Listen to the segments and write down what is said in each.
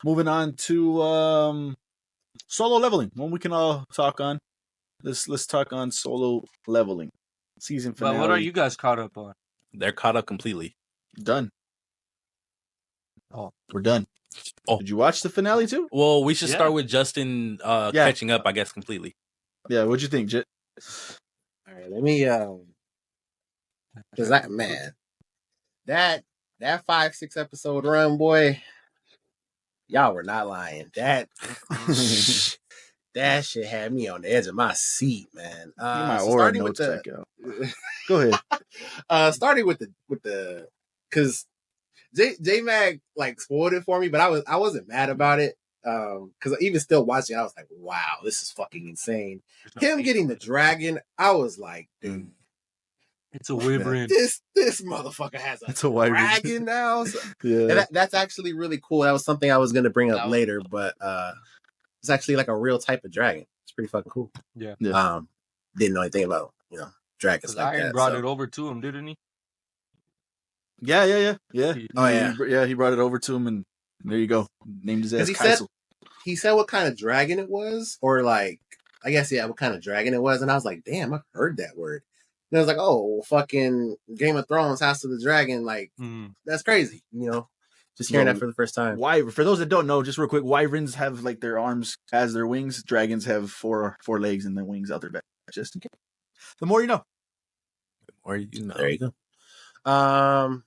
moving on to Solo Leveling. One we can all talk on. Let's talk on Solo Leveling season finale. But what are you guys caught up on? They're caught up completely. Done. Oh, we're done. Oh, did you watch the finale too? Well, we should start with Justin catching up, I guess, completely. Yeah, what'd you think, Jit? All right, let me because that man, that 5-6 episode run, boy, y'all were not lying. That that shit had me on the edge of my seat, man. My so aura starting notes with check out. Go ahead. Starting with the because J Mag like spoiled it for me, but I wasn't mad about it. Because even still watching, I was like, wow, this is fucking insane. Him getting the dragon, I was like, dude, it's a wyvern. This motherfucker has a dragon now. So, yeah, and that's actually really cool. That was something I was gonna bring up later, but it's actually like a real type of dragon. It's pretty fucking cool. Yeah. Didn't know anything about dragons like Iron that. brought it over to him, didn't he? Yeah. Oh yeah. He brought it over to him, and there you go. Named his ass Kaisel. He said what kind of dragon it was, or like, I guess, what kind of dragon it was. And I was like, damn, I've heard that word. And I was like, oh, fucking Game of Thrones, House of the Dragon. Like, that's crazy, just hearing that for the first time. For those that don't know, just real quick, wyverns have like their arms as their wings. Dragons have four legs and their wings out their back. Just in case. The more you know. The more you know. There you go. And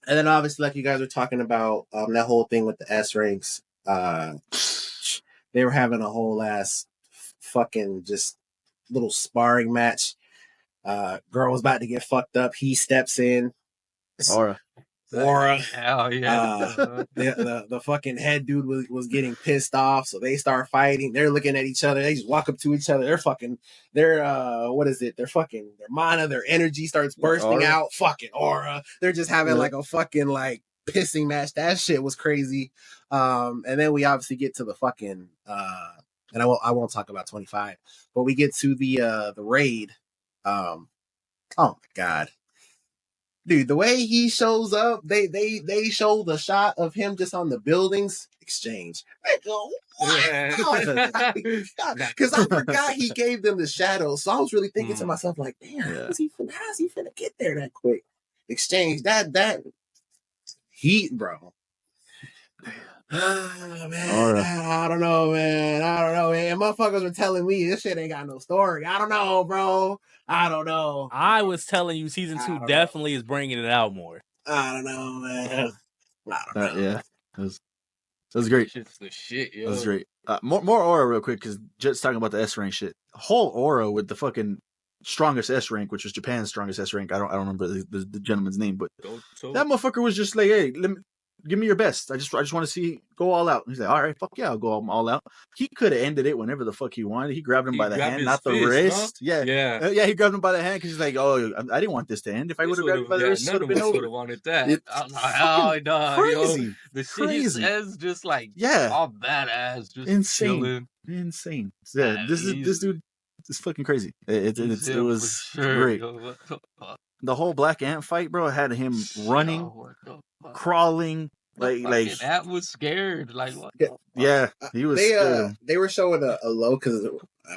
then obviously, like you guys were talking about, that whole thing with the S ranks. They were having a whole ass fucking just little sparring match. Girl was about to get fucked up. He steps in. Aura. Hell yeah. The fucking head dude was getting pissed off, so they start fighting. They're looking at each other. They just walk up to each other. Their mana, their energy starts bursting out. Fucking aura. They're just having like a fucking like pissing match. That shit was crazy. And then we obviously get to the fucking and I won't talk about 25, but we get to the raid. Oh my god. Dude, the way he shows up, they show the shot of him just on the buildings exchange. I go, what? Because I forgot he gave them the shadows. So I was really thinking to myself, like, damn, how's he finna get there that quick? Exchange that heat, bro. Oh, man, I don't know, man. Motherfuckers were telling me this shit ain't got no story. I don't know, bro. I don't know. I was telling you season 2 definitely is bringing it out more. I don't know, man. I don't know. Yeah. That was great. Shit's the shit, yo. That was great. More aura real quick, because just talking about the S rank shit. Whole aura with the fucking strongest S rank, which was Japan's strongest S rank. I don't remember the gentleman's name, but that motherfucker was just like, hey, give me your best. I just want to see go all out. He's like, all right, fuck yeah, I'll go all out. He could have ended it whenever the fuck he wanted. He grabbed him by the hand, not the wrist. Huh? Yeah. He grabbed him by the hand because he's like, oh, I didn't want this to end. If I would have grabbed him by the wrist, none of us would have wanted that. I'm like, crazy. Yo, the shit he says just like all badass, just insane. Yeah, this dude is fucking crazy. It was great. Yo, the whole Black Ant fight, bro, had him running, crawling, like that was scared. Like what? Yeah, he was. They were showing a low because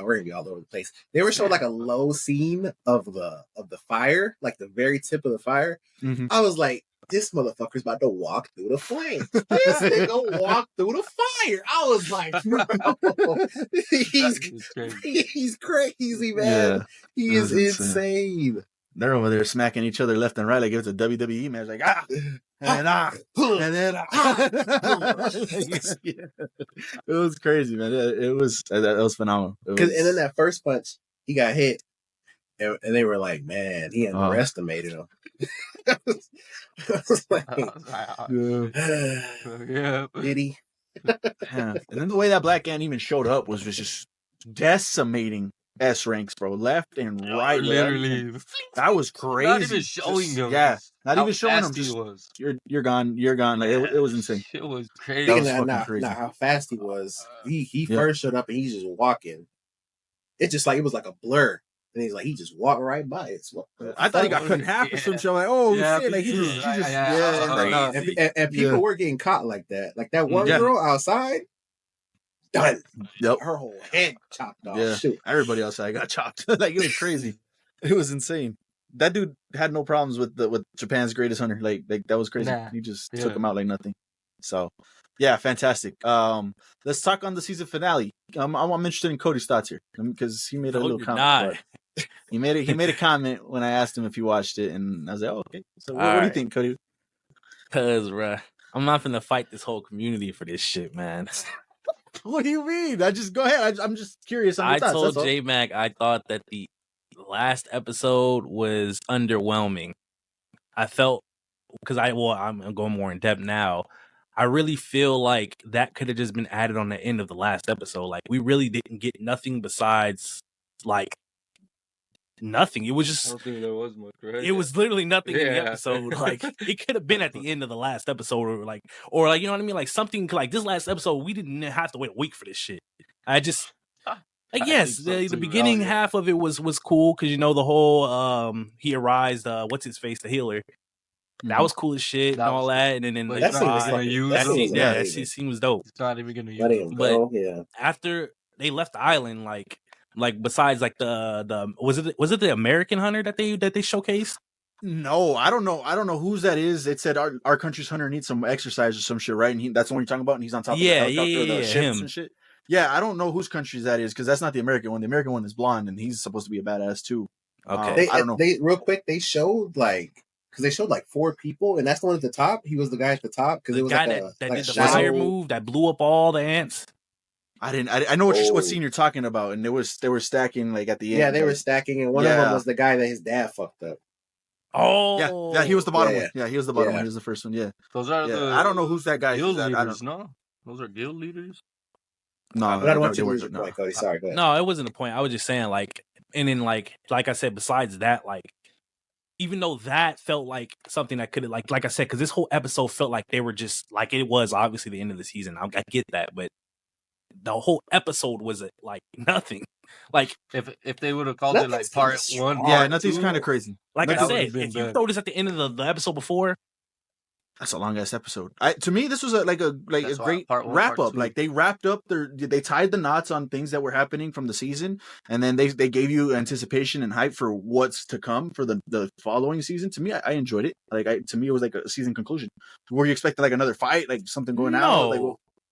we're gonna be all over the place. They were showing like a low scene of the fire, like the very tip of the fire. Mm-hmm. I was like, this motherfucker's about to walk through the flames. This nigga walked through the fire. I was like, bro, he's crazy, man. Yeah, he is insane. They're over there smacking each other left and right like it's a WWE match. Like, and then It was crazy, man. It was phenomenal. And then that first punch, he got hit. And they were like, man, he underestimated him. I was like, did he? And then the way that Black Ant even showed up was just decimating S ranks, bro, left and right. Literally, that was crazy. Not even showing them. Yeah, not even showing them. Just you're gone. Like it was insane. It was crazy. Crazy. How fast he was. He first showed up and he's just walking. It's just like it was like a blur. And he's like, he just walked right by it. I thought he got cut in half or some shit. I'm like, shit, like he just, and people were getting caught like that. Like that one girl outside, done. Yep. Her whole head chopped off. Yeah. Shoot. Everybody outside got chopped. Like it was crazy. It was insane. That dude had no problems with Japan's Greatest Hunter. Like that was crazy. He just took him out like nothing. So, yeah, fantastic. Let's talk on the season finale. I'm interested in Cody's thoughts here because he made a little comment. He made a comment when I asked him if he watched it, and I was like, "Oh, okay." So, what do you think, Cody? Cause, bruh, I'm not gonna fight this whole community for this shit, man. What do you mean? Go ahead. I'm just curious. I told J Mac I thought that the last episode was underwhelming. I felt because I'm going more in depth now. I really feel like that could have just been added on the end of the last episode. Like we really didn't get nothing besides like nothing. It was just. I don't think there was much. Right? It was literally nothing in the episode. Like it could have been at the end of the last episode, or like you know what I mean, like something like this last episode. We didn't have to wait a week for this shit. I just. Yes, the beginning half of it was cool because the whole he arised what's his face, the healer. That was cool as shit and all that, and then that scene was dope. It's not even gonna use it. But after they left the island, like besides like the was it the American hunter that they showcased? No, I don't know whose that is. It said our country's hunter needs some exercise or some shit, right? And that's the one you're talking about, and he's on top of the helicopter, the ships and shit. Yeah, I don't know whose country that is because that's not the American one. The American one is blonde, and he's supposed to be a badass too. Okay, I don't know. They real quick. They showed because they showed 4 people, and that's the one at the top. He was the guy at the top because it was guy that did the fire move that blew up all the ants. I know what scene you're talking about, and they were stacking at the end. Yeah, they were stacking, and one of them was the guy that his dad fucked up. Oh, yeah, he was the bottom one. Yeah, he was the bottom one. He was the first one. Yeah, those are I don't know who's that guy. Guild leaders, no, those are guild leaders. No, I don't want to lose your point, Cody. Sorry, go ahead. No, it wasn't the point. I was just saying, and then like I said, besides that, even though that felt like something that could have, like I said, because this whole episode felt like they were just it was obviously the end of the season. I get that, but the whole episode was nothing. If they would have called it part 1, yeah, nothing's kind of crazy. Like I said, if you throw this at the end of the episode before. That's a long ass episode. To me, this was a great wrap up. Like they wrapped up they tied the knots on things that were happening from the season, and then they gave you anticipation and hype for what's to come for the following season. To me, I enjoyed it. To me, it was like a season conclusion. Were you expecting another fight, something going out?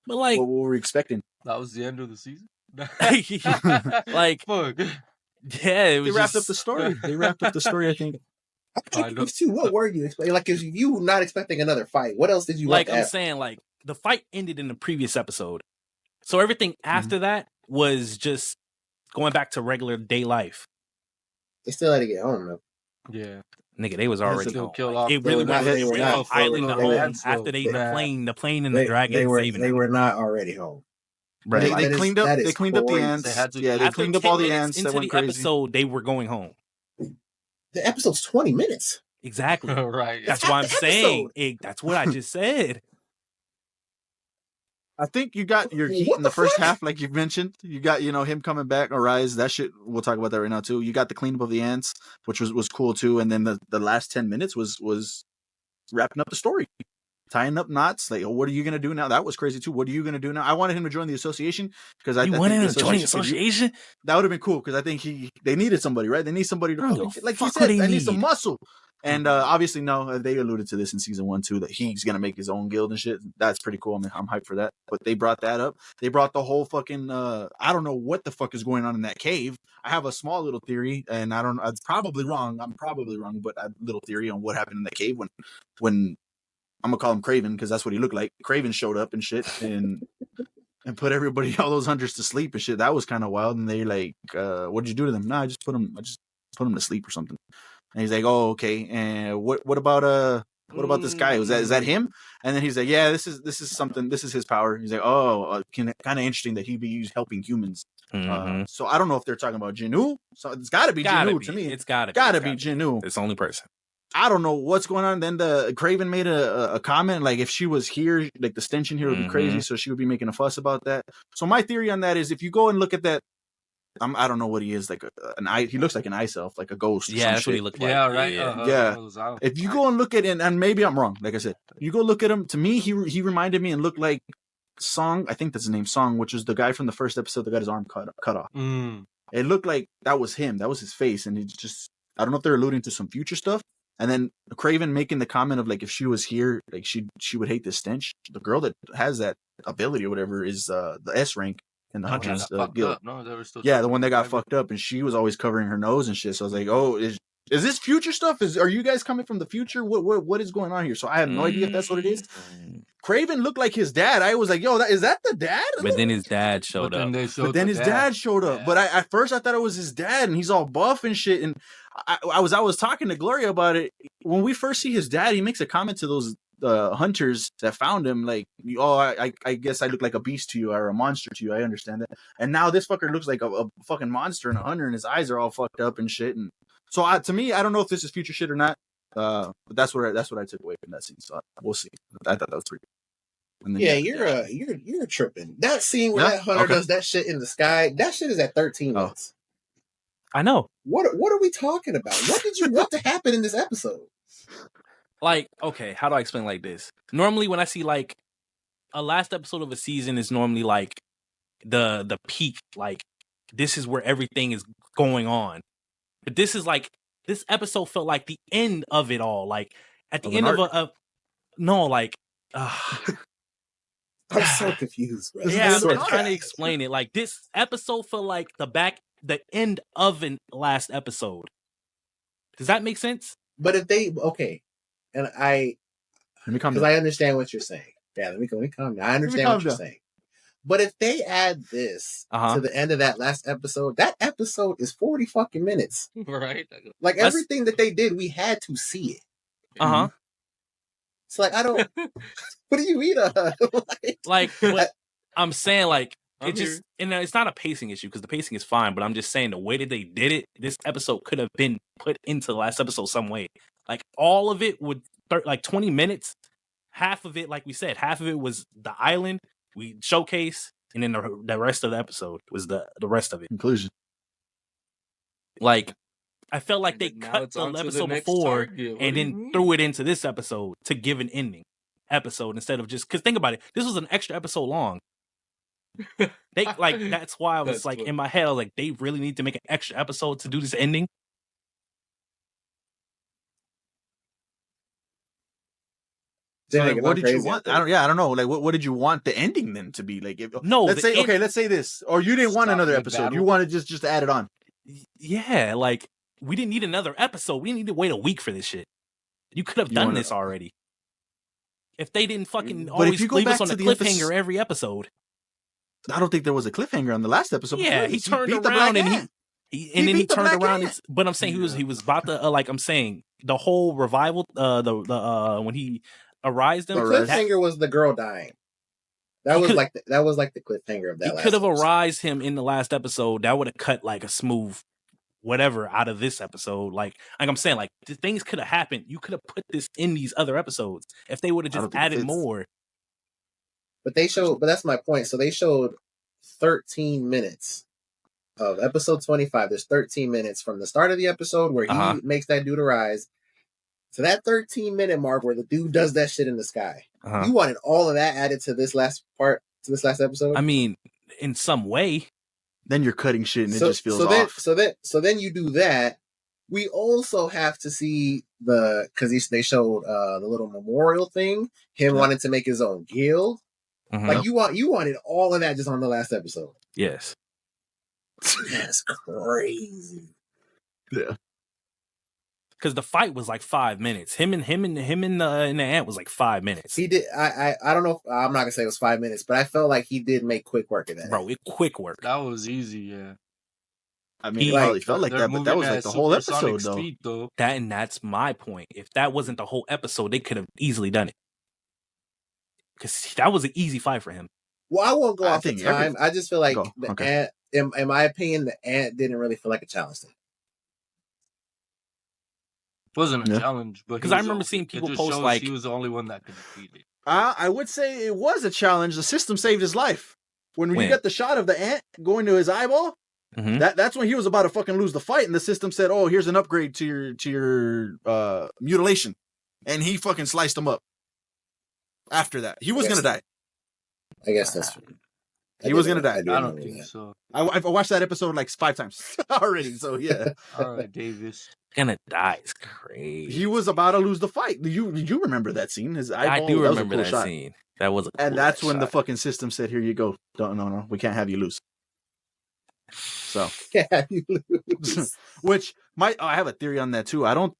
But what were we expecting? That was the end of the season. Fuck. Yeah, it was. They wrapped up the story. They wrapped up the story. I think. What were you expecting? If you not expecting another fight, what else did you I'm saying, the fight ended in the previous episode, so everything after that was just going back to regular day life. They still had to get home though. Yeah, nigga, they was already home. It really was island to home after the plane and the dragon. They were not already home. Right. They cleaned up the ants. They cleaned up all the ants that went crazy. Episode, they were going home. The episode's 20 minutes. Exactly. Right. That's why I'm saying. That's what I just said. I think you got your heat in the first half, like you've mentioned. You got, him coming back, Arise. That shit, we'll talk about that right now, too. You got the cleanup of the ants, which was cool, too. And then the last 10 minutes was wrapping up the story. Tying up knots. What are you going to do now? That was crazy, too. What are you going to do now? I wanted him to join the association because I wanted him to join the association? That would have been cool because I think they needed somebody, right? They need somebody to, like you said, they need some muscle. And obviously, no, they alluded to this in season 1, too, that he's going to make his own guild and shit. That's pretty cool. I mean, I'm hyped for that. But they brought that up. They brought the whole fucking, I don't know what the fuck is going on in that cave. I have a small little theory, and I'm probably wrong, but a little theory on what happened in the cave when I'm going to call him Craven because that's what he looked like. Craven showed up and shit and put all those hunters to sleep and shit. That was kind of wild. And they what'd you do to them? No, I just put them to sleep or something. And he's like, oh, okay. And what about this guy? Is that him? And then he's like, yeah, this is something. This is his power. He's like, oh, kind of interesting that he'd be used helping humans. Mm-hmm. So I don't know if they're talking about Jinoo. So it's got to be Jinoo to me. It's got to be Jinoo. It's the only person. I don't know what's going on. Then the Craven made a comment if she was here, the stench in here would be crazy, so she would be making a fuss about that. So my theory on that is if you go and look at that I don't know what he is, like an eye. He looks like an ice elf, like a ghost. Yeah, that's what he looked like. Yeah, right. Yeah. If you go and look at it, and maybe I'm wrong, like I said, you go look at him. To me, he reminded me and looked like Song. I think that's his name, Song, which was the guy from the first episode that got his arm cut off. It looked like that was him. That was his face, and it's just, I don't know if they're alluding to some future stuff. And then Craven making the comment of like, if she was here, like she would hate the stench. The girl that has that ability or whatever is the S rank in the Hunters guild. The one that got fucked up, and she was always covering her nose and shit. So I was like, oh, is this future stuff? Are you guys coming from the future? What is going on here? So I have no idea if that's what it is. Craven looked like his dad. I was like, yo, is that the dad? But then his dad showed up. Yeah. But at first I thought it was his dad, and he's all buff and shit. And I was talking to Gloria about it. When we first see his dad, he makes a comment to those hunters that found him, like, oh, I guess I look like a beast to you or a monster to you. I understand that. And now this fucker looks like a fucking monster and a hunter, and his eyes are all fucked up and shit. And so to me, I don't know if this is future shit or not. But that's what I took away from that scene. So we'll see. I thought that was pretty good. Yeah, you're tripping. That scene where that hunter does that shit in the sky, that shit is at 13 minutes. I know. What are we talking about? What did you want to happen in this episode? Like, okay, how do I explain like this? Normally when I see like a last episode of a season is normally like the peak, like this is where everything is going on. But this is like, this episode felt like the end of it all. Like at the end of I'm so confused, bro. Yeah, I'm trying to explain it. Like this episode felt like the end of an last episode. Does that make sense? But if they and I understand what you're saying. Yeah, let me calm down. I understand what you're saying. But if they add this to the end of that last episode, that episode is 40 fucking minutes. Right. Like everything that they did, we had to see it. It's like, I don't. What do you mean? I'm saying, like, it's not a pacing issue because the pacing is fine, but I'm just saying the way that they did it, this episode could have been put into the last episode some way. Like, all of it would, 20 minutes, half of it, like we said, half of it was the island, we showcase, and then the rest of the episode was the rest of it. Conclusion. Like, I felt like they cut the episode before and then threw it into this episode to give an ending episode instead of just, because think about it, this was an extra episode long. They that's why I was in my head, I was like, they really need to make an extra episode to do this ending. What did you want? I don't know. Like, what did you want the ending then to be? Like, let's say this, or you didn't want another episode. Battle. You wanted just add it on. Yeah, like we didn't need another episode. We didn't need to wait a week for this shit. You could have done this already. If they didn't fucking always leave us on a cliffhanger every episode. I don't think there was a cliffhanger on the last episode. Yeah, he turned around and he turned around. But I'm saying he was about to I'm saying the whole revival. When he arised them. The cliffhanger was the girl dying. That was like the cliffhanger of that. He could have arised him in the last episode. That would have cut like a smooth whatever out of this episode. Like I'm saying, like things could have happened. You could have put this in these other episodes if they would have just added more. But that's my point. So they showed 13 minutes of episode 25. There's 13 minutes from the start of the episode where he makes that dude arise to that 13-minute mark where the dude does that shit in the sky. You wanted all of that added to this last episode? I mean, in some way. Then you're cutting shit and it just feels off. So then you do that. We also have to see because they showed the little memorial thing, him wanting to make his own guild. Like you wanted all of that just on the last episode. Yes. That's crazy. Yeah. Because the fight was like 5 minutes. Him in the ant was like 5 minutes. He did. I don't know. I'm not gonna say it was 5 minutes, but I felt like he did make quick work of that. Bro, quick work. That was easy. Yeah. I mean, it probably felt like that, but that was like the whole episode, though. That's my point. If that wasn't the whole episode, they could have easily done it. Because that was an easy fight for him. Well, I won't go off the time. I just feel like the ant, in my opinion, the ant didn't really feel like a challenge to him. It wasn't a challenge, but because I remember seeing people post like he was the only one that could defeat it. I would say it was a challenge. The system saved his life. When you get the shot of the ant going to his eyeball, That's when he was about to fucking lose the fight, and the system said, "Oh, here's an upgrade to your mutilation," and he fucking sliced him up. After that, he was gonna die. I guess that's. He was gonna die. I don't think so. I've watched that episode like 5 times already. So yeah. All right, Davis. Gonna die is crazy. He was about to lose the fight. You remember that scene? I do remember that scene. That was and that's when the fucking system said, "Here you go. No, we can't have you lose." So can't have you lose. Which I have a theory on that too. I don't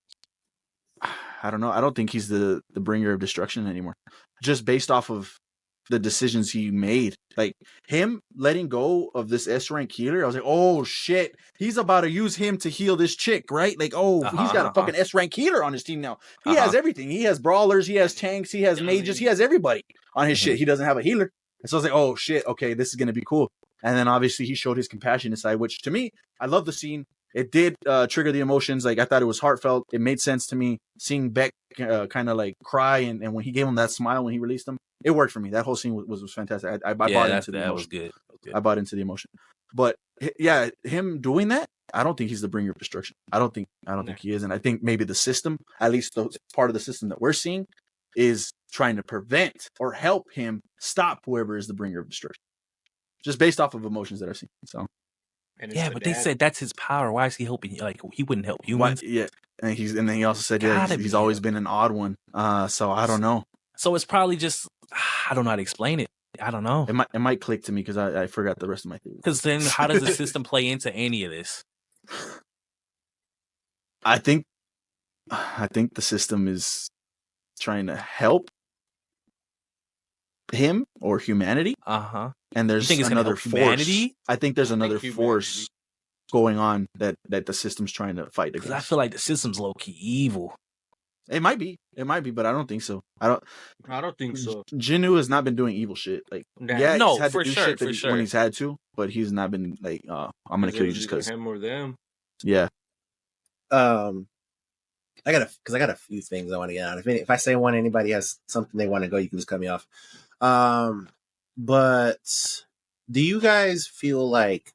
know. I don't think he's the bringer of destruction anymore. Just based off of the decisions he made, like him letting go of this S rank healer, I was like, oh shit, he's about to use him to heal this chick, right? Like, he's got a fucking S rank healer on his team now. He has everything. He has brawlers, he has tanks, he has mages, he has everybody on his shit. He doesn't have a healer, and so I was like, oh shit, okay, this is gonna be cool. And then obviously he showed his compassionate side, which to me, I love the scene. It did trigger the emotions. Like I thought it was heartfelt. It made sense to me seeing Beck kind of like cry, and when he gave him that smile when he released him, it worked for me. That whole scene was fantastic. I bought into the emotion. That was good. I bought into the emotion. But yeah, him doing that, I don't think he's the bringer of destruction. I don't think he is, and I think maybe the system, at least the part of the system that we're seeing, is trying to prevent or help him stop whoever is the bringer of destruction. Just based off of emotions that I've seen. So. Yeah, but they said that's his power. Why is he helping? Like he wouldn't help humans. Yeah, and then he also said he's always been an odd one. So I don't know. So it's probably just I don't know how to explain it. I don't know. It might click to me because I forgot the rest of my theory. Because then how does the system play into any of this? I think the system is trying to help him or humanity. And there's another force. Humanity? I think there's another force going on that the system's trying to fight against. Because I feel like the system's low key evil. It might be, but I don't think so. I don't think so. Jinnu has not been doing evil shit. Like, yeah, no, he's had for to do sure, shit when he's had to, but he's not been like, I'm gonna kill you just because. Him or them. Yeah. I got a few things I want to get out. If I say one, anybody has something they want to go, you can just cut me off. But do you guys feel like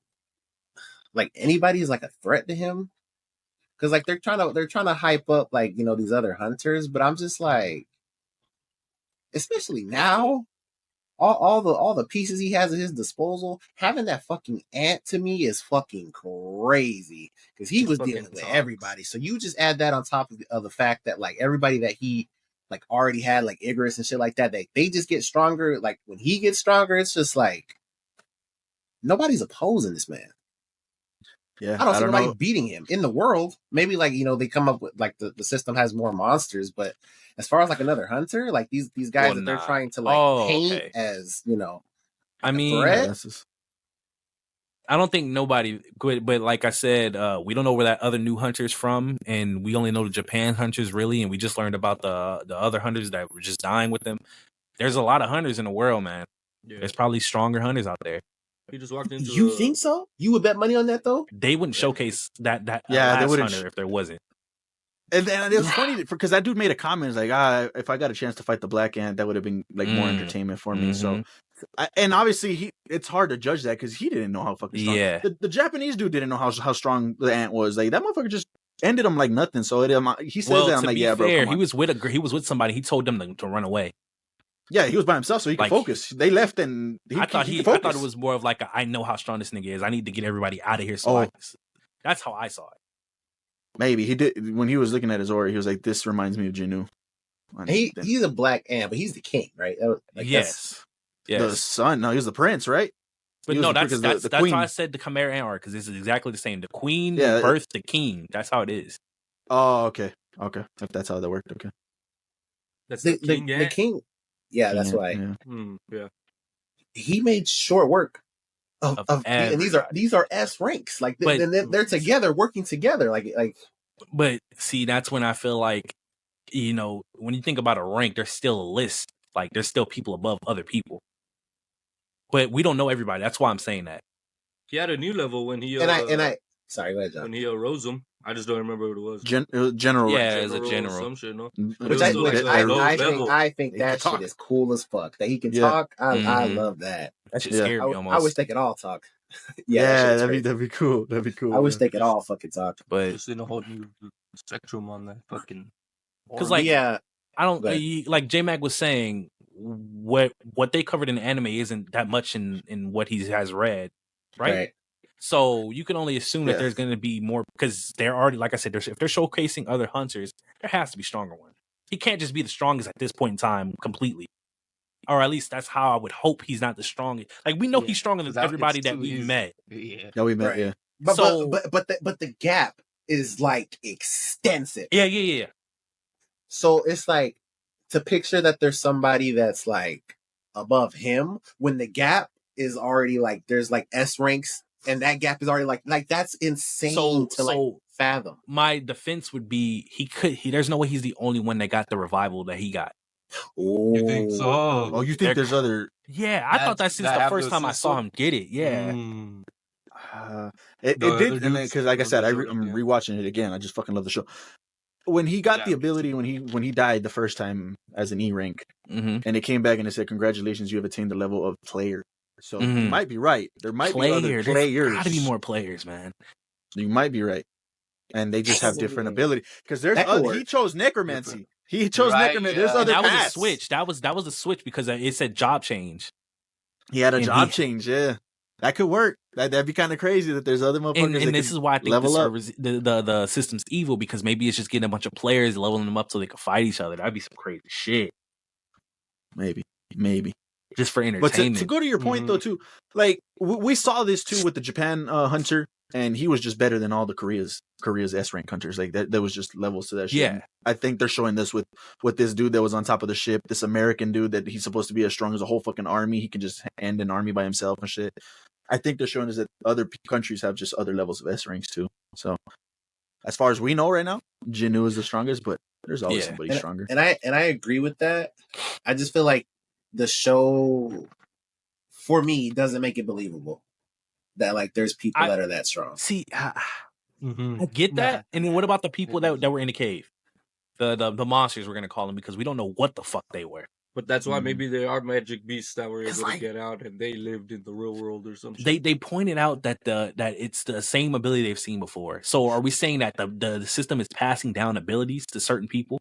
anybody's like a threat to him? Because like they're trying to hype up like these other hunters, but I'm just like, especially now, all the pieces he has at his disposal, having that fucking ant to me is fucking crazy because he was dealing with everybody. So you just add that on top of the fact that like everybody that he like already had like Igris and shit like that, they just get stronger. Like when he gets stronger, it's just like nobody's opposing this man. Yeah, I don't see nobody beating him in the world. Maybe like they come up with like the system has more monsters, but as far as like another hunter, like these guys that they're trying to like paint as I mean, I don't think nobody could, but like I said, we don't know where that other new hunter's from, and we only know the Japan hunters really, and we just learned about the other hunters that were just dying with them. There's a lot of hunters in the world, man. Yeah. There's probably stronger hunters out there. He just walked into. You think so? You would bet money on that though? They wouldn't showcase that they wouldn't hunter if there wasn't. And it was funny because that dude made a comment like, if I got a chance to fight the Black Ant, that would have been like more entertainment for me. So, and obviously it's hard to judge that because he didn't know how fucking strong. Yeah. The Japanese dude didn't know how strong the ant was. Like that motherfucker just ended him like nothing. So he says that I'm like, yeah, bro. He was with somebody. He told them to run away. Yeah, he was by himself, so he could focus. They left, and I thought it was more of like I know how strong this nigga is. I need to get everybody out of here. So that's how I saw it. Maybe he did when he was looking at his aura. He was like, "This reminds me of Jinnu." He's a Black Ant, but he's the king, right? Yes. The son. No, he was the prince, right? But no, that's why I said the Chimera Ant arc because this is exactly the same. The queen birthed the king. That's how it is. Oh, okay. If that's how that worked, okay. That's the king. The king. Yeah, that's why. Yeah. He made short work of and these are S ranks. Like they're together, working together. Like. But see, that's when I feel like, when you think about a rank, there's still a list. Like there's still people above other people. But we don't know everybody. That's why I'm saying that. He had a new level when he sorry, go ahead, John. When he rose him. I just don't remember what it was. General. Yeah, as a general. Some shit, no? I think that shit is cool as fuck. That he can talk. I love that. That shit scared me almost. I wish they could all talk. Yeah, that'd be cool. That'd be cool. I wish they could all fucking talk, but just in a whole new spectrum on that fucking. Because like, yeah, I don't like J Mac was saying what they covered in anime isn't that much in what he has read, right? So you can only assume that there's going to be more because they're already, like I said, if they're showcasing other hunters, there has to be stronger ones. He can't just be the strongest at this point in time completely. Or at least that's how I would hope he's not the strongest. Like we know he's stronger than everybody that we met. Yeah, we met. Yeah, but the gap is like extensive. Yeah. So it's like to picture that there's somebody that's like above him when the gap is already like there's like S ranks and that gap is already like that's insane to fathom. My defense would be there's no way he's the only one that got the revival that he got. Oh, you think so? Oh, you think there's other? Yeah, I thought that's since the first time I saw him get it. Yeah. It did, because like I said, I'm rewatching it again. I just fucking love the show. When he got the ability, when he died the first time as an E rank, and it came back and it said, "Congratulations, you have attained the level of player." So you might be right. There might be other players. There's gotta be more players, man. You might be right, and they just have different ability. Because he chose necromancy. He chose necromancy. There's other paths. Was a switch. That was a switch because it said job change. He had a job change. Yeah, that could work. That'd be kind of crazy that there's other motherfuckers. And this is why I think the system's evil, because maybe it's just getting a bunch of players, leveling them up so they can fight each other. That'd be some crazy shit. Maybe. Just for entertainment. But to go to your point though, too, like we saw this too with the Japan hunter, and he was just better than all the Korea's S rank hunters. Like there was just levels to that shit. Yeah, I think they're showing this with this dude that was on top of the ship, this American dude that he's supposed to be as strong as a whole fucking army. He can just end an army by himself and shit. I think they're showing us that other countries have just other levels of S ranks too. So as far as we know right now, Jinnu is the strongest, but there's always somebody stronger. And I agree with that. I just feel like the show, for me, doesn't make it believable that like there's people that are that strong. See, I get that. And then what about the people that were in the cave? The monsters, we're gonna call them, because we don't know what the fuck they were. But that's why maybe they are magic beasts that were able to get out and they lived in the real world or something. They pointed out that that it's the same ability they've seen before. So are we saying that the system is passing down abilities to certain people?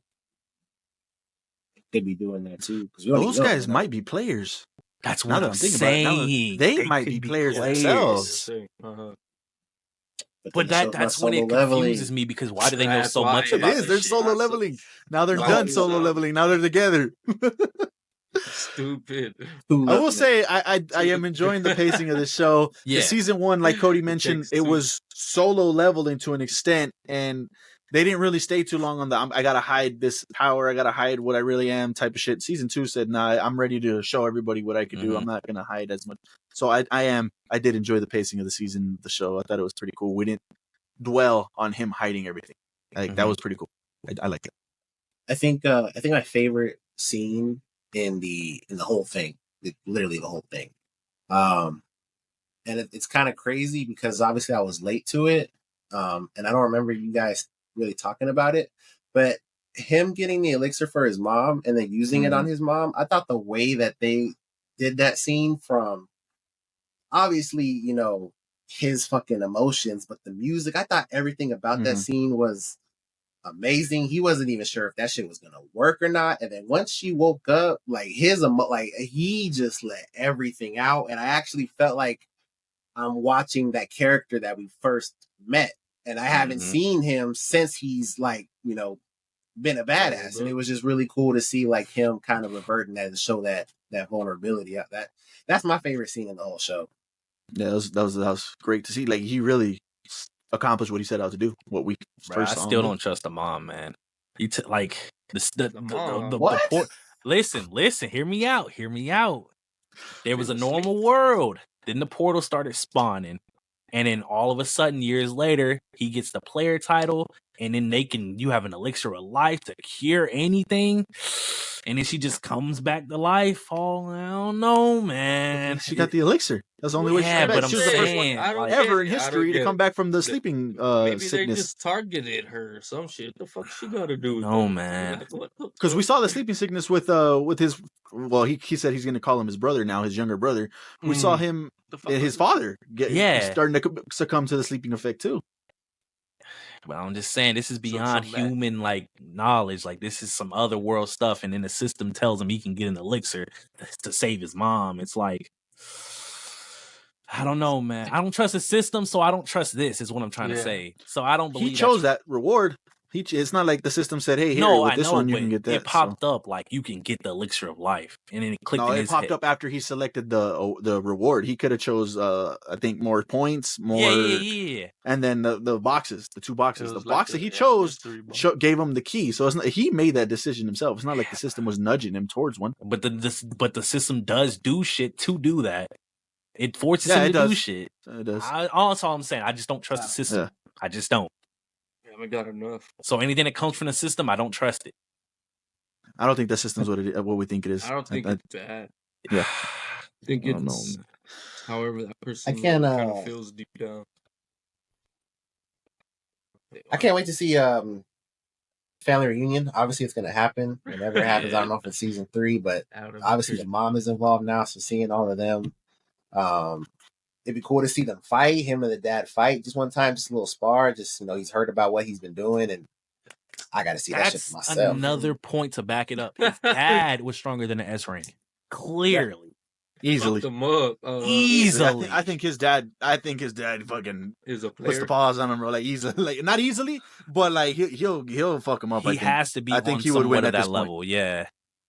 Could be doing that too. Those guys might be players. That's what I'm saying. They might be players themselves. But that's when it confuses me, because why do they know so much about it? They're solo leveling. Now they're done solo leveling. Now they're together. Stupid. I will say I am enjoying the pacing of the show. Yeah. Season 1, like Cody mentioned, it was solo leveling to an extent, and they didn't really stay too long on the I gotta hide this power, I gotta hide what I really am type of shit. Season 2 said, nah, I'm ready to show everybody what I can do. I'm not gonna hide as much. So I did enjoy the pacing of the season, the show. I thought it was pretty cool. We didn't dwell on him hiding everything. Like that was pretty cool. I like it. I think my favorite scene in the whole thing, literally the whole thing. And it's kind of crazy because obviously I was late to it. And I don't remember you guys really talking about it, but him getting the elixir for his mom and then using it on his mom, I thought the way that they did that scene, from obviously, you know, his fucking emotions, but the music, I thought everything about that scene was amazing. He wasn't even sure if that shit was gonna work or not, and then once she woke up, like he just let everything out, and I actually felt like I'm watching that character that we first met, and I haven't seen him since he's like, you know, been a badass, and it was just really cool to see like him kind of reverting that and show that vulnerability. That's my favorite scene in the whole show. Yeah, that was great to see. Like he really accomplished what he set out to do. What we first I still don't trust the mom, man. You like the listen, hear me out. There was a normal world. Then the portal started spawning. And then all of a sudden, years later, he gets the player title. and then you have an elixir of life to cure anything, and then she just comes back to life. Oh, I don't know, man. She got the elixir. That's the only way she Yeah, came but back. I'm She was the first one saying, like, ever in history to come back from the sleeping Maybe sickness. they just targeted her or some shit. The fuck she got to do with no, that? man. Because we saw the sleeping sickness with his. Well, he said he's going to call him his brother now, his younger brother. We saw him and his father starting to succumb to the sleeping effect too. But I'm just saying, this is beyond human like knowledge. Like, this is some other world stuff, and then the system tells him he can get an elixir to save his mom. It's like, I don't know, man. I don't trust the system, so I don't trust this. Is what I'm trying to say. So I don't believe he chose that reward. It's not like the system said, "Hey, here with this one you can get that." It popped up like you can get the elixir of life, and then it clicked. No, in it his popped head. up after he selected the reward. He could have chose, I think, more points, more. Yeah. And then the boxes, the 2 boxes, the box that he chose gave him the key. So it's not, he made that decision himself. It's not like the system was nudging him towards one. But the system does do shit to do that. It forces him to do shit. It does. That's all I'm saying. I just don't trust the system. Yeah. I just don't. I haven't got enough. So anything that comes from the system, I don't trust it. I don't think the system's what we think it is. I don't think it's bad. Yeah. I think it's however that person kind of feels deep down. I can't wait to see family reunion. Obviously, it's going to happen. Whenever it happens, I don't know if it's season 3, but obviously the mom is involved now. So seeing all of them, it'd be cool to see them fight. Him and the dad fight just one time, just a little spar. Just he's heard about what he's been doing, and I got to see that shit for myself. That's another point to back it up. His dad was stronger than the S rank, clearly. Easily. Easily. I think his dad fucking is a player. Puts the paws on him, bro. Like easily, like not easily, but like he'll fuck him up. He has to be. I think he would win at that level. Yeah,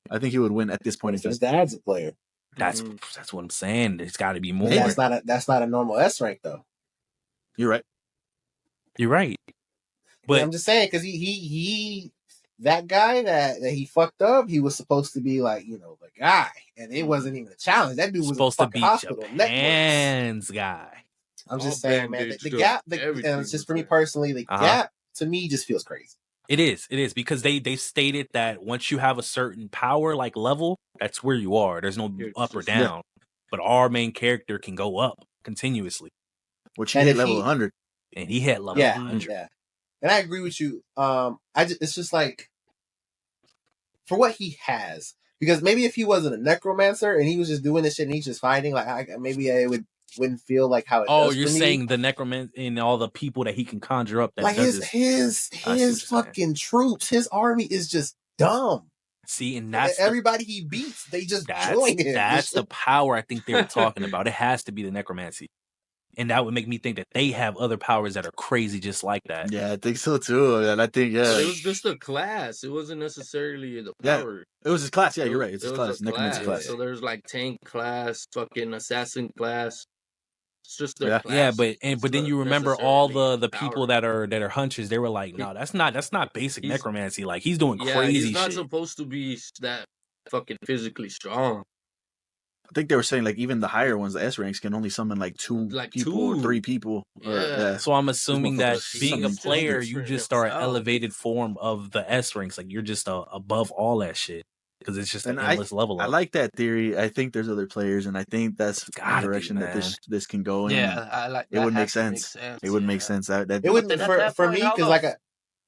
I think he would win at this point. His dad's a player. That's what I'm saying. There's got to be more. That's not a normal S rank though. You're right. You're right. But I'm just saying because he that guy that he fucked up, he was supposed to be like the guy, and it wasn't even a challenge. That dude was supposed to be hospital Japan's guy. I'm just saying, man. The gap, and it's just for me personally, the gap to me just feels crazy. It is because they stated that once you have a certain power like level, that's where you are. There's no up or down. Yeah. But our main character can go up continuously, which he hit level 100, and he hit level 100. Yeah. And I agree with you. It's just like for what he has, because maybe if he wasn't a necromancer and he was just doing this shit and he's just fighting, like maybe I wouldn't feel like how it. Oh, you're saying the necromancer and all the people that he can conjure up that like his fucking troops, his army is just dumb. See, and that's everybody he beats, they just join him. That's the power I think they were talking about. It has to be the necromancy. And that would make me think that they have other powers that are crazy just like that. Yeah, I think so too. And I think, it was just a class. It wasn't necessarily the power. It was his class. Yeah, you're right. It's his class. Necromancy class. So there's like tank class, fucking assassin class. It's just their class. Yeah, but then you remember all the people that are hunters. They were like, no, that's not basic necromancy. Like he's doing crazy shit. He's not supposed to be that fucking physically strong. I think they were saying like even the higher ones, the S ranks, can only summon like 2 people or 3 people. Yeah. So I'm assuming that being a player, you just are an elevated form of the S ranks. Like you're just above all that shit because it's just an endless level up. I like that theory. I think there's other players, and I think that's the direction that this can go in. Yeah, I like. It would make sense. It would make sense. That it would for me because like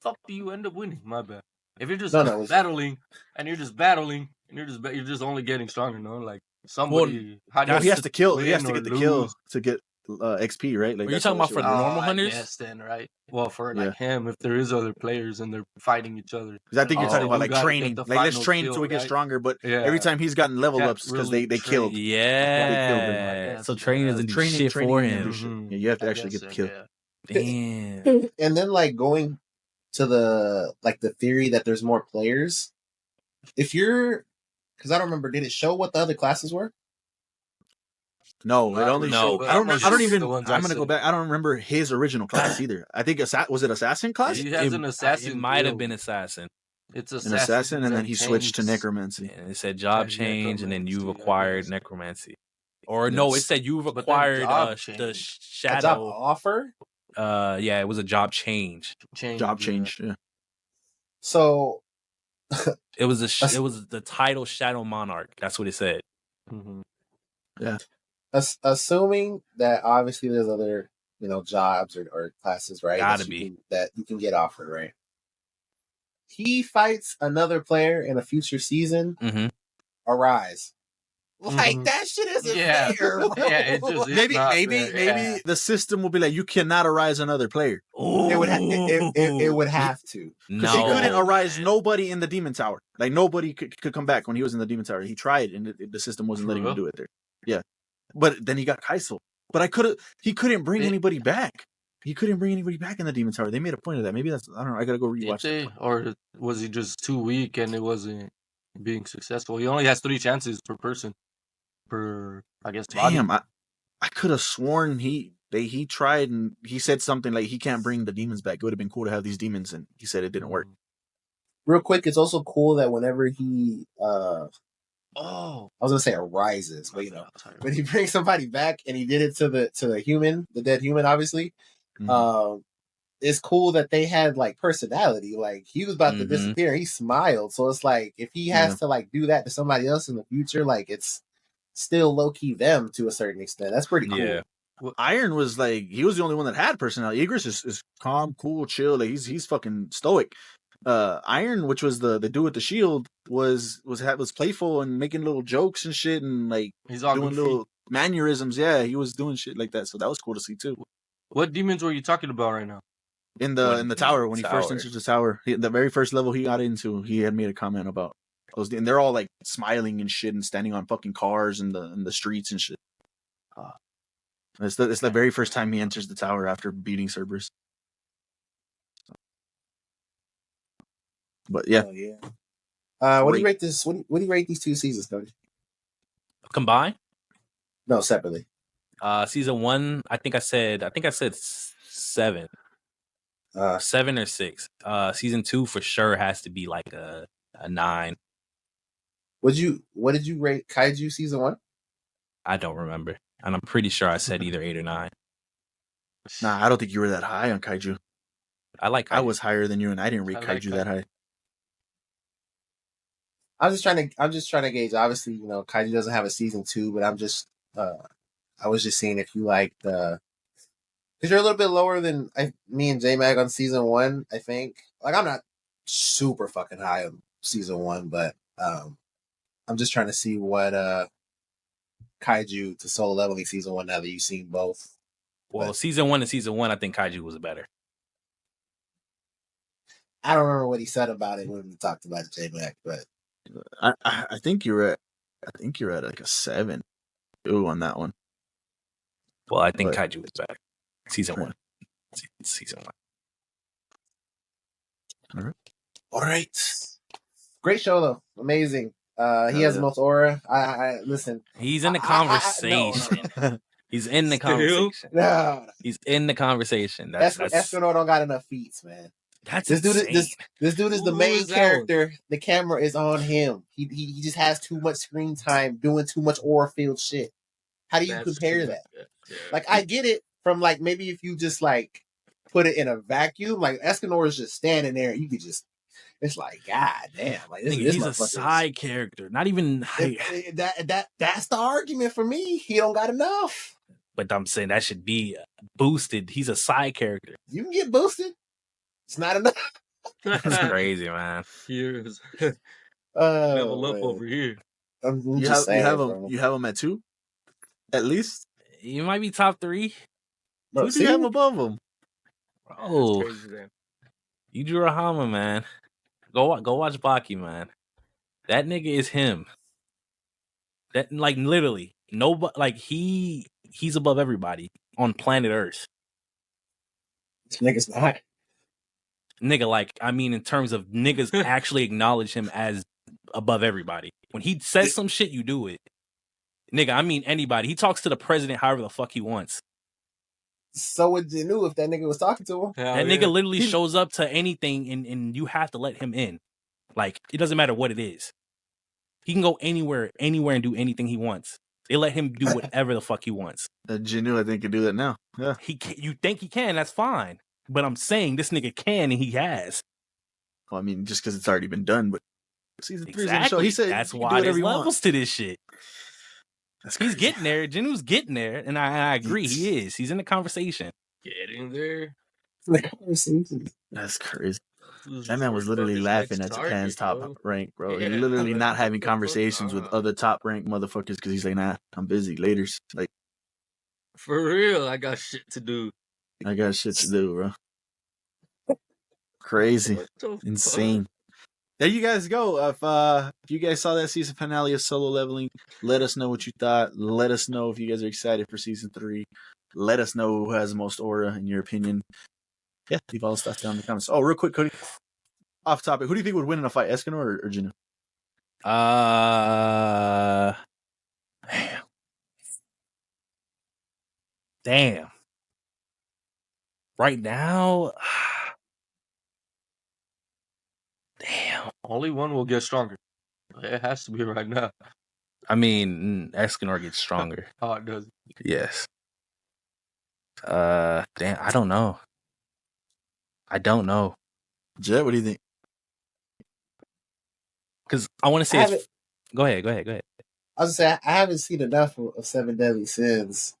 fuck do you end up winning? My bad. If you're just battling and you're just only getting stronger, like. Somebody, he has to kill. He has to get the kill to get XP, right? Like you're talking about for the normal hunters. Yes, then right. Well, for like him, if there is other players and they're fighting each other, because I think you're talking about like training. Like let's train until we get stronger. But every time he's gotten level ups because they killed. Yeah. So training doesn't do shit for him. Mm-hmm. Yeah, you have to actually get the kill. Damn. And then like going to the theory that there's more players. If you're because I don't remember. Did it show what the other classes were? No, it only showed. I don't even. I'm gonna go back. I don't remember his original class either. I think was it assassin class? He has an assassin. It might have been assassin. It's an assassin, and then he switched to necromancy. And it said job change, and then you've acquired necromancy. Or no, it said you've acquired the shadow job offer. Yeah, it was a job change. Job change. Yeah. So it was the title Shadow Monarch. That's what it said. Mm-hmm. Yeah. Assuming that obviously there's other, jobs or classes, right? That you can get offered, right? He fights another player in a future season. Mm-hmm. Arise. Like that shit isn't fair, bro. Yeah, it just maybe the system will be like, you cannot arise another player. It would have to. Because he couldn't arise nobody in the Demon Tower. Like nobody could come back when he was in the Demon Tower. He tried and the system wasn't letting him do it there. Yeah. But then he got Kaisel. But he couldn't bring anybody back. He couldn't bring anybody back in the Demon Tower. They made a point of that. Maybe that's, I don't know. I gotta go rewatch it. Or was he just too weak and it wasn't being successful? He only has 3 chances per person. I guess. Damn, body. I could have sworn he tried and he said something like he can't bring the demons back. It would have been cool to have these demons, and he said it didn't work. Real quick, it's also cool that whenever he I was gonna say arises, but when he brings somebody back and he did it to the human, the dead human, obviously. Mm-hmm. It's cool that they had like personality. Like he was about to disappear, he smiled. So it's like if he has to like do that to somebody else in the future, like it's still low key them to a certain extent. That's pretty cool. Yeah. Well, Iron was like he was the only one that had personality. Igris is calm, cool, chill. Like he's fucking stoic. Iron, which was the dude with the shield, was playful and making little jokes and shit, and like he's all doing little mannerisms. Yeah, he was doing shit like that. So that was cool to see too. What demons were you talking about right now? In the tower, when he first entered the tower, the very first level he got into, he had made a comment about those, and they're all like smiling and shit and standing on fucking cars in the streets and shit. It's the very first time he enters the tower after beating Cerberus. But yeah. Oh, yeah. What do you rate this? What do you rate these 2 seasons, Cody? Combined? No, separately. Season 1, I think I said 7. 7 or 6. Season 2 for sure has to be like a 9. What did you rate Kaiju season 1? I don't remember, and I'm pretty sure I said either 8 or 9. Nah, I don't think you were that high on Kaiju. I like Kaiju. I was higher than you, and I didn't rate Kaiju that high. I'm just trying to gauge. Obviously, Kaiju doesn't have a season 2, but I was just seeing if you like because you're a little bit lower than me and J-Mag on season 1. I think like I'm not super fucking high on season 1, but I'm just trying to see what Kaiju to Solo Leveling season 1 now that you've seen both. Well, season 1 and season 1, I think Kaiju was better. I don't remember what he said about it when we talked about J-Mac, but I think you're at like a 7 on that one. Well, I think Kaiju was better. Season 1. Season 1. All right. Great show though. Amazing. He has the most aura. I listen. He's in the conversation. No. He's in the conversation. No. He's in the conversation. Escanor don't got enough feats, man. This dude is the main character. The camera is on him. He just has too much screen time doing too much aura filled shit. How do you compare that? Yeah. Like I get it from like maybe if you just like put it in a vacuum, like Escanor is just standing there, you could just it's like God damn, like he's a side character. Not even that's the argument for me. He don't got enough. But I'm saying that should be boosted. He's a side character. You can get boosted. It's not enough. That's crazy, man. Here's level up over here. You have him at 2, at least. You might be top 3. Bro, who do you have above him? Oh, Yuji Rahama, man. Go watch Baki, man. That nigga is him. That like literally nobody like he's above everybody on planet Earth. This nigga's not. Nigga, like I mean, in terms of niggas actually acknowledge him as above everybody. When he says some shit, you do it. Nigga, I mean anybody. He talks to the president however the fuck he wants. So would you knew if that nigga was talking to him? That nigga literally shows up to anything and you have to let him in. Like, it doesn't matter what it is. He can go anywhere and do anything he wants. They let him do whatever the fuck he wants. Jinoo, I think, can do that now. Yeah. You think he can? That's fine. But I'm saying this nigga can, and he has. Well, I mean, just because it's already been done, but season 3 is in the show. Exactly. He said That's you can why do whatever there's you want. levels to this shit. That's He's crazy. getting there. Jinoo's getting there, and I agree. He is. He's in the conversation. Getting there. That's crazy. That man was literally laughing at Japan's top rank, bro. Yeah, and literally like, not what having the fuck? conversations with other top ranked motherfuckers because he's like, nah, I'm busy. Laters. Like, For real, I got shit to do. I got shit to do, bro. Crazy. Insane. There you guys go. If you guys saw that season finale of Solo Leveling, let us know what you thought. Let us know if you guys are excited for season 3. Let us know who has the most aura in your opinion. Yeah, leave all the stuff down in the comments. Oh, real quick, Cody. Off topic. Who do you think would win in a fight, Escanor or Jinoo? Damn. Right now, damn. Only one will get stronger. It has to be right now. I mean, Escanor gets stronger. Oh, it does. Yes. Damn. I don't know. Jet, what do you think? Because I want to say, go ahead. I was gonna say I haven't seen enough of Seven Deadly Sins,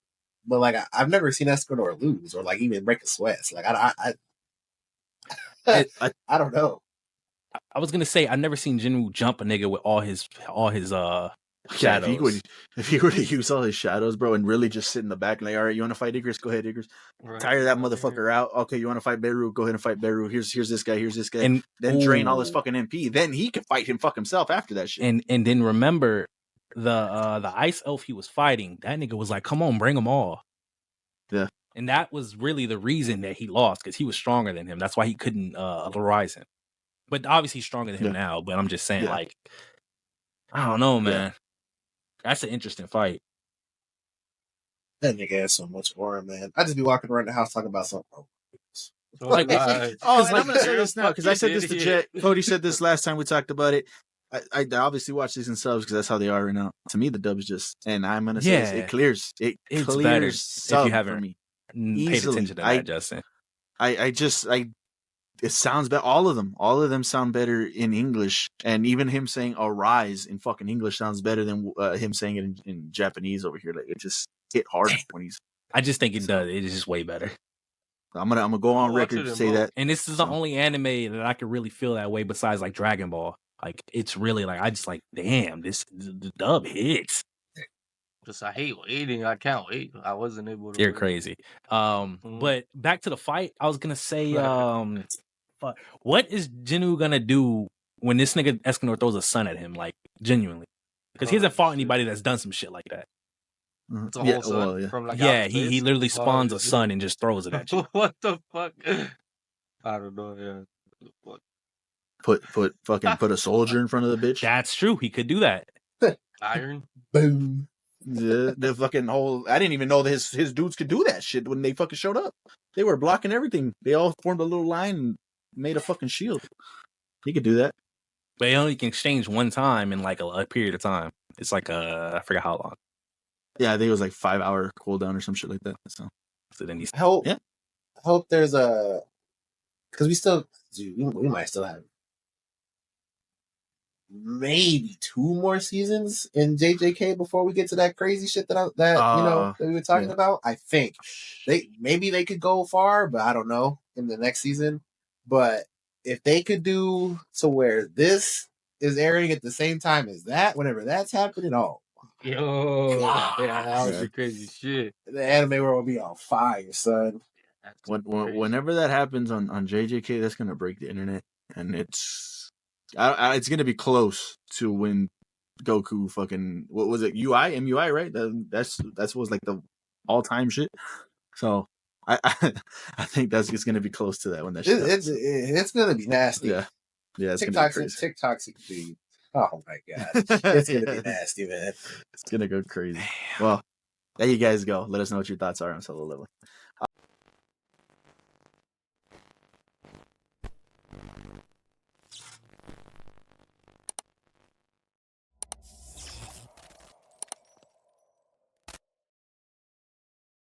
but like I've never seen Escanor lose or like even break a sweat. So, like I don't know. I was gonna say I've never seen Jinwoo jump a nigga with all his shadows. If he were to use all his shadows, bro, and really just sit in the back and like, all right, you want to fight Icarus? Go ahead, Icarus. Right. Tire that motherfucker out. Okay, you want to fight Beru? Go ahead and fight Beru. Here's this guy. Here's this guy. And then drain all his fucking MP. Then he can fight him fuck himself after that shit. And then remember the ice elf he was fighting. That nigga was like, "Come on, bring them all." Yeah. And that was really the reason that he lost because he was stronger than him. That's why he couldn't rise him. But obviously he's stronger than him now. But I'm just saying, like, I don't know, man. Yeah. That's an interesting fight. That nigga has so much aura, man. I just be walking around the house talking about something. I'm gonna say this now because I said this to Jet. Cody said this last time we talked about it. I obviously watch these in subs because that's how they are right now. To me, the dubs just, and I'm gonna say this, it clears. It's clears sub if you haven't for me. Paid attention to that, Justin. It sounds better. All of them sound better in English, and even him saying "arise" in fucking English sounds better than him saying it in Japanese over here. Like it just hit hard when he's. I just think it does. It is just way better. I'm gonna go on record to say that. And this is the only anime that I could really feel that way besides like Dragon Ball. Like it's really like I just like damn the dub hits. Just I hate waiting. I can't wait. I wasn't able to. You're crazy. But back to the fight. I was gonna say what is Jinwoo gonna do when this nigga Escanor throws a sun at him? Like genuinely, because he hasn't fought anybody that's done some shit like that. It's a whole sun from like he literally spawns a sun and just throws it at you. What the fuck? I don't know. Yeah. What? Put a soldier in front of the bitch. That's true. He could do that. Iron. Boom. The fucking whole. I didn't even know that his dudes could do that shit when they fucking showed up. They were blocking everything. They all formed a little line and made a fucking shield. He could do that. But he only can exchange one time in like a period of time. It's like I forgot how long. Yeah, I think it was like 5-hour cooldown or some shit like that. So then he's I hope there's a because we might still have maybe 2 more seasons in JJK before we get to that crazy shit that we were talking about. I think they could go far, but I don't know in the next season. But if they could do to where this is airing at the same time as that, whenever that's happening, yo, that was crazy shit. The anime world will be on fire, son. Whenever that happens on JJK, that's gonna break the internet, and it's gonna be close to when Goku fucking what was it MUI right? That's was like the all time shit. So I think it's gonna be close to that when that shit. It's gonna be nasty. Yeah. TikTok's gonna be. Oh my god, it's gonna be nasty, man. It's gonna go crazy. Well, there you guys go. Let us know what your thoughts are on Solo Leveling.